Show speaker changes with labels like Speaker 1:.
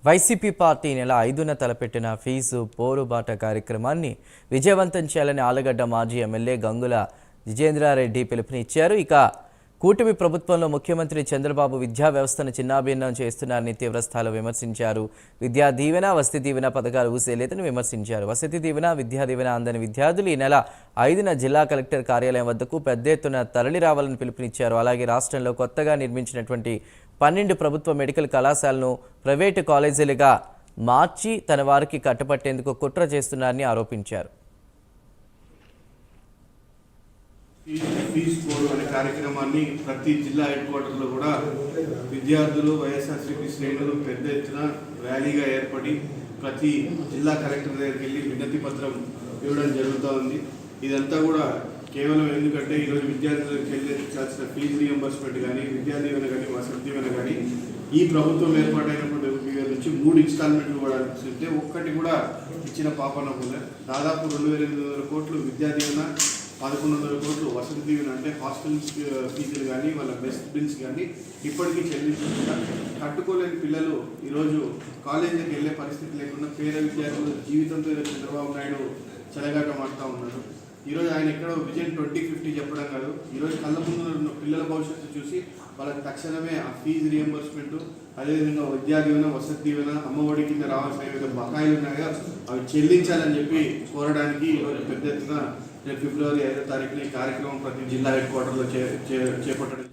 Speaker 1: YCP party నెల 5న తలపెట్టిన fee పోరుబాట కార్యక్రమాన్ని విజయవంతం చేయాలని ఆలగడ్డ మాజీ ఎమ్మెల్యే గంగుల విజేంద్రారెడ్డి పిలుపునిచ్చారు. ఇక కూటమి ప్రభుత్వంలో ముఖ్యమంత్రి చంద్రబాబు విద్యా వ్యవస్థను చిన్నాభిన్నం చేస్తున్నారని తీవ్రస్థాయిలో విమర్శించారు. విద్యా దీవెన, వసతి దీవెన పథకాలు ఊసేలేదని విమర్శించారు. వసతి దీవెన, విద్యా దీవెన అందని విద్యార్థులు ఈ నెల 5న జిల్లా కలెక్టర్ కార్యాలయం వద్దకు పెద్ద ఎత్తున తరలి రావాలని పిలుపునిచ్చారు. అలాగే రాష్ట్రంలో కొత్తగా నిర్మించినటువంటి 12 ప్రభుత్వ మెడికల్ కళాశాలను ప్రైవేటు కాలేజీలుగా మార్చి తన వారికి కట్టపట్టేందుకు కుట్ర చేస్తున్నారని ఆరోపించారు.
Speaker 2: ఫీజు కోడ్ అనే కార్యక్రమాన్ని ప్రతి జిల్లా హెడ్ క్వార్టర్లో కూడా విద్యార్థులు, వైఎస్ఆర్సీపీ శ్రేణులు పెద్ద ఎత్తున ర్యాలీగా ఏర్పడి ప్రతి జిల్లా కలెక్టర్ దగ్గరికి వెళ్ళి వినతి పత్రం ఇవ్వడం జరుగుతూ ఉంది. ఇదంతా కూడా కేవలం ఎందుకంటే ఈరోజు విద్యార్థులకు చెల్లించాల్సిన ఫీజు రియంబర్స్మెంట్ కానీ, విద్యా దీవెన కానీ, వసతి దీవెన కానీ ఈ ప్రభుత్వం ఏర్పాటైనప్పుడు నుంచి 3 ఇన్స్టాల్మెంట్లు కూడా ఇస్తే ఒక్కటి కూడా ఇచ్చిన పాపన కూడా దాదాపు 2800 కోట్లు విద్యా దీవెన, 1100 కోట్లు వసతి దీవెన అంటే హాస్టల్ ఫీజులు కానీ, వాళ్ళ బెస్ట్ బిల్స్ కానీ ఇప్పటికీ చెల్లించకుండా కట్టుకోలేని పిల్లలు ఈరోజు కాలేజీకి వెళ్ళే పరిస్థితి లేకుండా పేద విద్యార్థులు జీవితంతో చంద్రబాబు నాయుడు చెలగాట మాడుతూ ఉన్నారు. ఈరోజు ఆయన ఎక్కడో విజన్ 2050 చెప్పడం కాదు, ఈరోజు కళ్ళ ముందు ఉన్న పిల్లల భవిష్యత్తు చూసి వాళ్ళకి తక్షణమే ఆ ఫీజు రియంబర్స్మెంట్, అదేవిధంగా విద్యా దీవెన, వసతి దీవెన, అమ్మఒడి కింద రావాల్సిన ఏవైతే బకాయిలు ఉన్నాయో అవి చెల్లించాలని చెప్పి కోరడానికి ఈరోజు పెద్ద ఎత్తున ఫిబ్రవరి 5వ తారీఖున ఈ కార్యక్రమం ప్రతి జిల్లా హెడ్ క్వార్టర్లో చేపట్టడం.